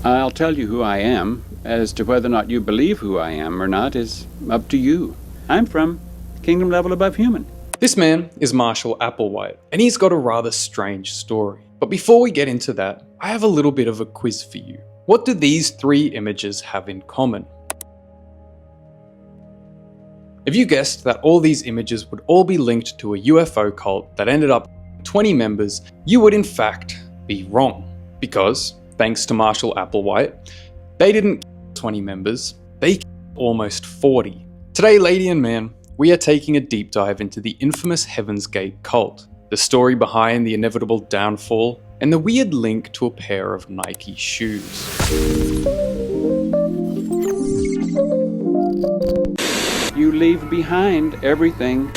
I'll tell you who I am. As to whether or not you believe who I am or not is up to you. I'm from kingdom level above human. This man is Marshall Applewhite, and he's got a rather strange story. But before we get into that, I have a little bit of a quiz for you. What do these three images have in common? If you guessed that all these images would all be linked to a UFO cult that ended up 20 members, you would in fact be wrong. Because, thanks to Marshall Applewhite, they didn't 20 members, they almost 40. Today, lady and man, we are taking a deep dive into the infamous Heaven's Gate cult, the story behind the inevitable downfall, and the weird link to a pair of Nike shoes. You leave behind everything.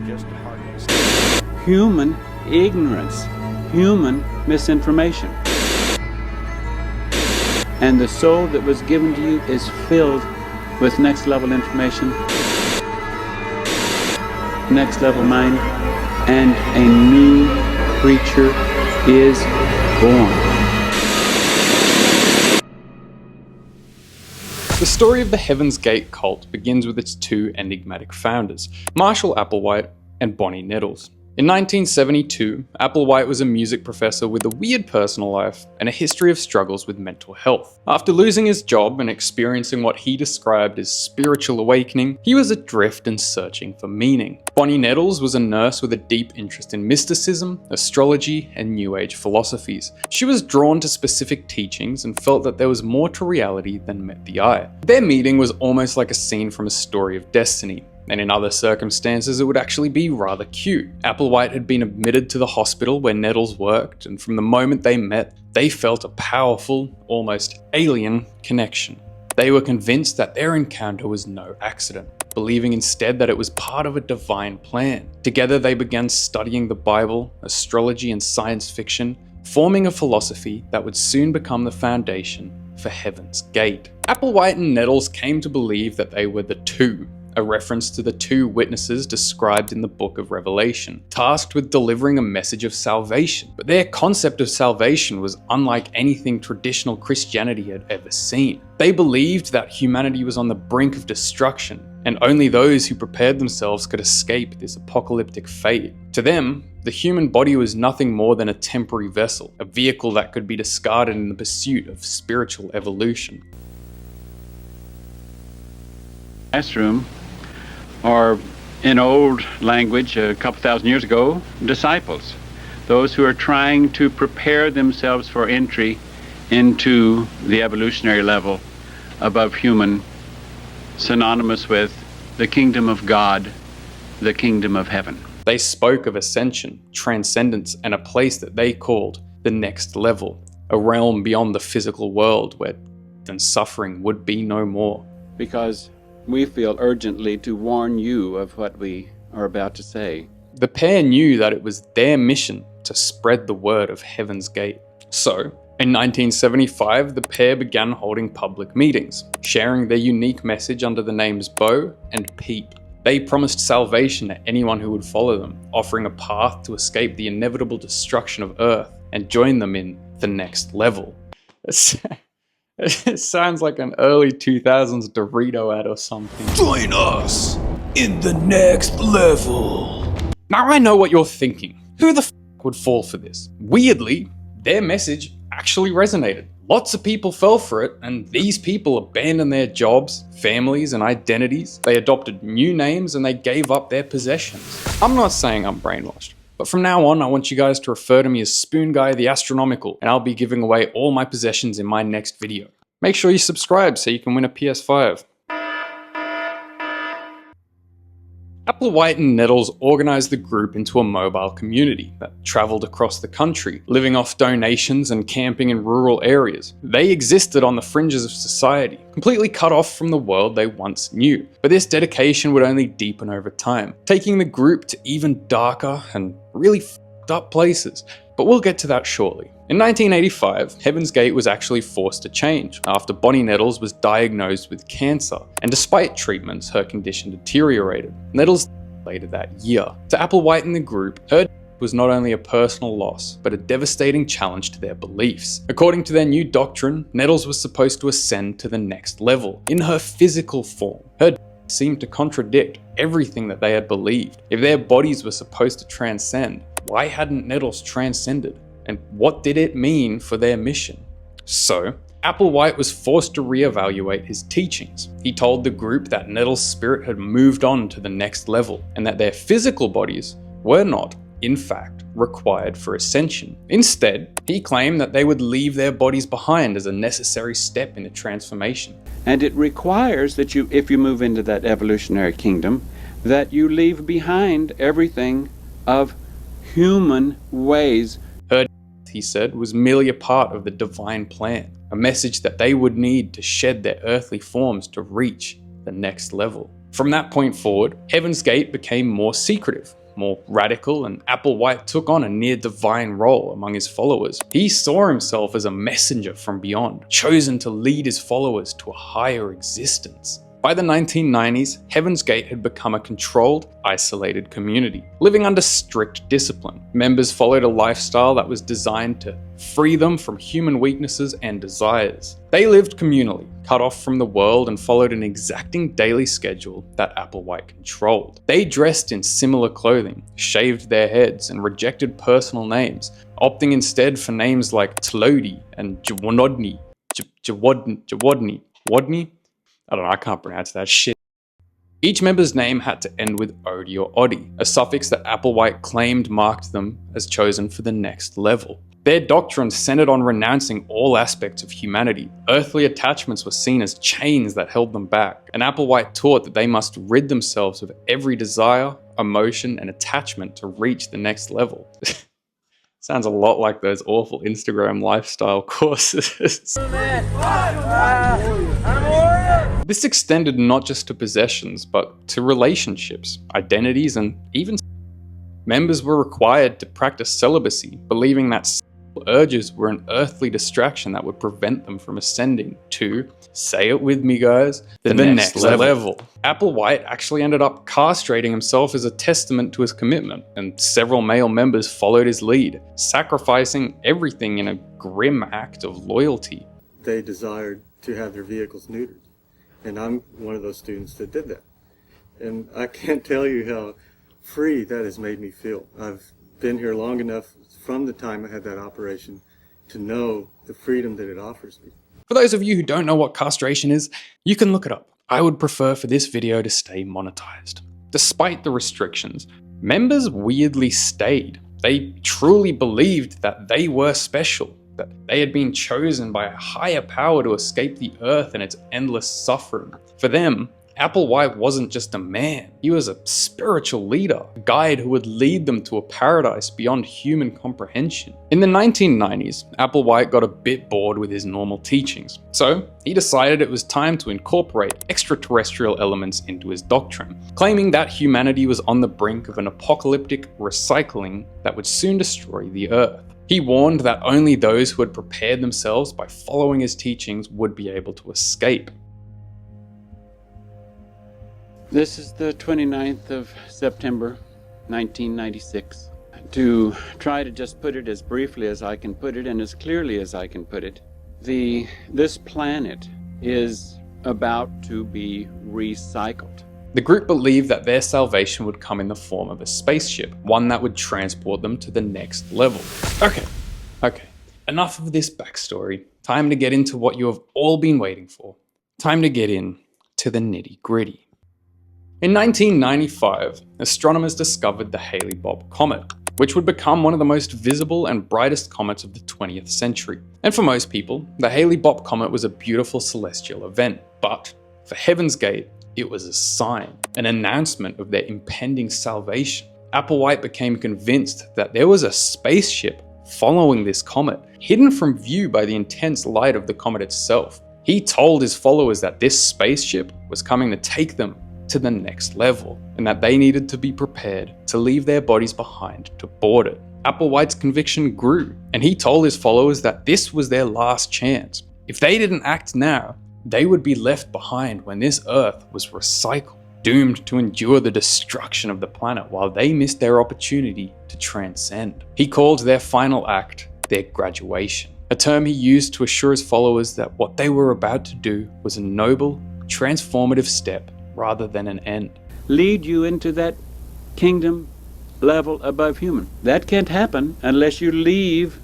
Just hardness. Human ignorance. Human misinformation. And the soul that was given to you is filled with next level information, next level mind, and a new creature is born. The story of the Heaven's Gate cult begins with its two enigmatic founders, Marshall Applewhite and Bonnie Nettles. In 1972, Applewhite was a music professor with a weird personal life and a history of struggles with mental health. After losing his job and experiencing what he described as spiritual awakening, he was adrift and searching for meaning. Bonnie Nettles was a nurse with a deep interest in mysticism, astrology, and New Age philosophies. She was drawn to specific teachings and felt that there was more to reality than met the eye. Their meeting was almost like a scene from a story of destiny. And in other circumstances, it would actually be rather cute. Applewhite had been admitted to the hospital where Nettles worked, and from the moment they met, they felt a powerful, almost alien connection. They were convinced that their encounter was no accident, believing instead that it was part of a divine plan. Together, they began studying the Bible, astrology, and science fiction, forming a philosophy that would soon become the foundation for Heaven's Gate. Applewhite and Nettles came to believe that they were the Two, a reference to the two witnesses described in the book of Revelation, tasked with delivering a message of salvation. But their concept of salvation was unlike anything traditional Christianity had ever seen. They believed that humanity was on the brink of destruction, and only those who prepared themselves could escape this apocalyptic fate. To them, the human body was nothing more than a temporary vessel, a vehicle that could be discarded in the pursuit of spiritual evolution. Classroom, or in old language a couple thousand years ago, disciples. Those who are trying to prepare themselves for entry into the evolutionary level above human, synonymous with the kingdom of God, the kingdom of heaven. They spoke of ascension, transcendence, and a place that they called the next level, a realm beyond the physical world where death and suffering would be no more. Because we feel urgently to warn you of what we are about to say. The pair knew that it was their mission to spread the word of Heaven's Gate. So, in 1975, the pair began holding public meetings, sharing their unique message under the names Bo and Pete. They promised salvation to anyone who would follow them, offering a path to escape the inevitable destruction of Earth and join them in the next level. It sounds like an early 2000s Dorito ad or something. Join us in the next level. Now I know what you're thinking. Who the f would fall for this? Weirdly, their message actually resonated. Lots of people fell for it, and these people abandoned their jobs, families, and identities. They adopted new names and they gave up their possessions. I'm not saying I'm brainwashed. But from now on, I want you guys to refer to me as Spoon Guy the Astronomical, and I'll be giving away all my possessions in my next video. Make sure you subscribe so you can win a PS5. Applewhite and Nettles organized the group into a mobile community that traveled across the country, living off donations and camping in rural areas. They existed on the fringes of society, completely cut off from the world they once knew. But this dedication would only deepen over time, taking the group to even darker and really f***ed up places. But we'll get to that shortly. In 1985, Heaven's Gate was actually forced to change after Bonnie Nettles was diagnosed with cancer, and despite treatments, her condition deteriorated. Nettles later that year. To Applewhite and the group, her was not only a personal loss, but a devastating challenge to their beliefs. According to their new doctrine, Nettles was supposed to ascend to the next level, in her physical form. Her seemed to contradict everything that they had believed. If their bodies were supposed to transcend, why hadn't Nettles transcended? And what did it mean for their mission? So, Applewhite was forced to reevaluate his teachings. He told the group that Nettles' spirit had moved on to the next level, and that their physical bodies were not, in fact, required for ascension. Instead, he claimed that they would leave their bodies behind as a necessary step in the transformation. And it requires that you, if you move into that evolutionary kingdom, that you leave behind everything of human ways. Her, he said, was merely a part of the divine plan, a message that they would need to shed their earthly forms to reach the next level. From that point forward, Heaven's Gate became more secretive, more radical, and Applewhite took on a near divine role among his followers. He saw himself as a messenger from beyond, chosen to lead his followers to a higher existence. By the 1990s, Heaven's Gate had become a controlled, isolated community, living under strict discipline. Members followed a lifestyle that was designed to free them from human weaknesses and desires. They lived communally, cut off from the world, and followed an exacting daily schedule that Applewhite controlled. They dressed in similar clothing, shaved their heads, and rejected personal names, opting instead for names like Tlodi and Jawodni. Wadni? I don't know, I can't pronounce that shit. Each member's name had to end with Odi or Odi, a suffix that Applewhite claimed marked them as chosen for the next level. Their doctrine centered on renouncing all aspects of humanity. Earthly attachments were seen as chains that held them back, and Applewhite taught that they must rid themselves of every desire, emotion, and attachment to reach the next level. Sounds a lot like those awful Instagram lifestyle courses. This extended not just to possessions, but to relationships, identities, and even members were required to practice celibacy, believing that sexual urges were an earthly distraction that would prevent them from ascending to, say it with me guys, the next level. Applewhite actually ended up castrating himself as a testament to his commitment, and several male members followed his lead, sacrificing everything in a grim act of loyalty. They desired to have their vehicles neutered. And I'm one of those students that did that. And I can't tell you how free that has made me feel. I've been here long enough from the time I had that operation to know the freedom that it offers me. For those of you who don't know what castration is, you can look it up. I would prefer for this video to stay monetized. Despite the restrictions, members weirdly stayed. They truly believed that they were special, that they had been chosen by a higher power to escape the earth and its endless suffering. For them, Applewhite wasn't just a man, he was a spiritual leader, a guide who would lead them to a paradise beyond human comprehension. In the 1990s, Applewhite got a bit bored with his normal teachings, so he decided it was time to incorporate extraterrestrial elements into his doctrine, claiming that humanity was on the brink of an apocalyptic recycling that would soon destroy the earth. He warned that only those who had prepared themselves by following his teachings would be able to escape. This is the 29th of September, 1996. To try to just put it as briefly as I can put it and as clearly as I can put it, this planet is about to be recycled. The group believed that their salvation would come in the form of a spaceship, one that would transport them to the next level. Okay, enough of this backstory. Time to get into what you have all been waiting for. Time to get in to the nitty-gritty. In 1995, astronomers discovered the Hale-Bopp comet, which would become one of the most visible and brightest comets of the 20th century. And for most people, the Hale-Bopp comet was a beautiful celestial event, but for Heaven's Gate, it was a sign, an announcement of their impending salvation. Applewhite became convinced that there was a spaceship following this comet, hidden from view by the intense light of the comet itself. He told his followers that this spaceship was coming to take them to the next level, and that they needed to be prepared to leave their bodies behind to board it. Applewhite's conviction grew, and he told his followers that this was their last chance. If they didn't act now, they would be left behind when this earth was recycled. doomed to endure the destruction of the planet while they missed their opportunity to transcend. He called their final act their graduation, a term he used to assure his followers that what they were about to do was a noble, transformative step rather than an end. Lead you into that kingdom level above human. That can't happen unless you leave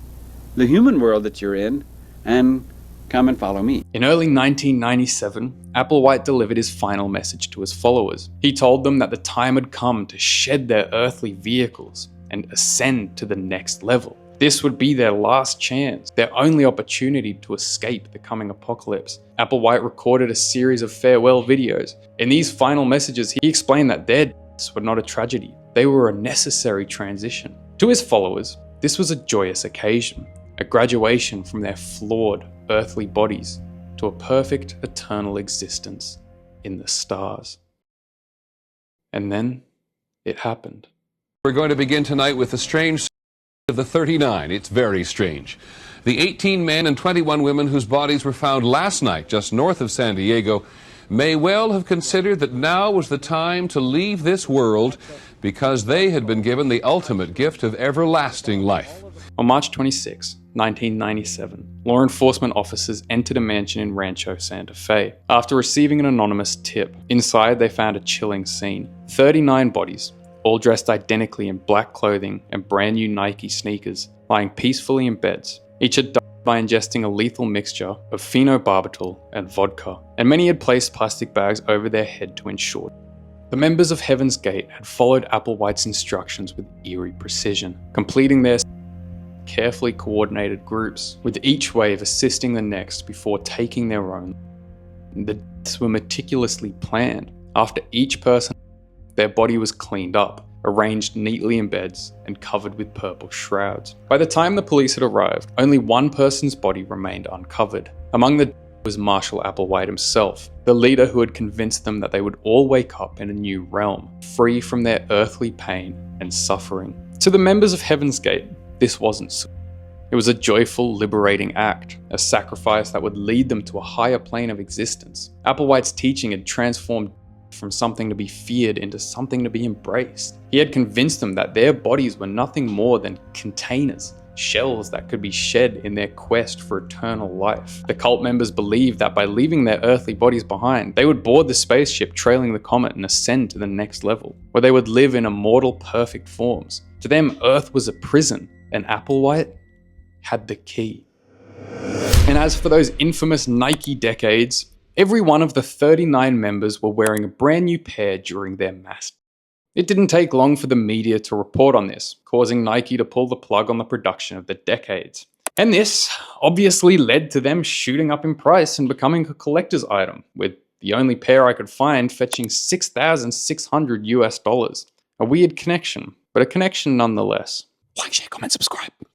the human world that you're in and come and follow me. In early 1997, Applewhite delivered his final message to his followers. He told them that the time had come to shed their earthly vehicles and ascend to the next level. This would be their last chance, their only opportunity to escape the coming apocalypse. Applewhite recorded a series of farewell videos. In these final messages, he explained that their deaths were not a tragedy. They were a necessary transition. To his followers, this was a joyous occasion, a graduation from their flawed earthly bodies to a perfect eternal existence in the stars. And then it happened. We're going to begin tonight with the strange of the 39. It's very strange. The 18 men and 21 women whose bodies were found last night just north of San Diego may well have considered that now was the time to leave this world because they had been given the ultimate gift of everlasting life. On March 26, 1997, law enforcement officers entered a mansion in Rancho Santa Fe after receiving an anonymous tip. Inside, they found a chilling scene. 39 bodies, all dressed identically in black clothing and brand new Nike sneakers, lying peacefully in beds. Each had died by ingesting a lethal mixture of phenobarbital and vodka, and many had placed plastic bags over their head to ensure. The members of Heaven's Gate had followed Applewhite's instructions with eerie precision, completing their carefully coordinated groups, with each wave assisting the next before taking their own. The deaths were meticulously planned. After each person, their body was cleaned up, arranged neatly in beds, and covered with purple shrouds. By the time the police had arrived, only one person's body remained uncovered. Among the was Marshall Applewhite himself, the leader who had convinced them that they would all wake up in a new realm, free from their earthly pain and suffering. To the members of Heaven's Gate, this wasn't so. It was a joyful, liberating act, a sacrifice that would lead them to a higher plane of existence. Applewhite's teaching had transformed from something to be feared into something to be embraced. He had convinced them that their bodies were nothing more than containers, shells that could be shed in their quest for eternal life. The cult members believed that by leaving their earthly bodies behind, they would board the spaceship trailing the comet and ascend to the next level, where they would live in immortal, perfect forms. To them, Earth was a prison, and Applewhite had the key. And as for those infamous Nike decades, every one of the 39 members were wearing a brand new pair during their mass. It didn't take long for the media to report on this, causing Nike to pull the plug on the production of the decades. And this obviously led to them shooting up in price and becoming a collector's item, with the only pair I could find fetching $6,600 US. A weird connection, but a connection nonetheless. Like, share, comment, subscribe.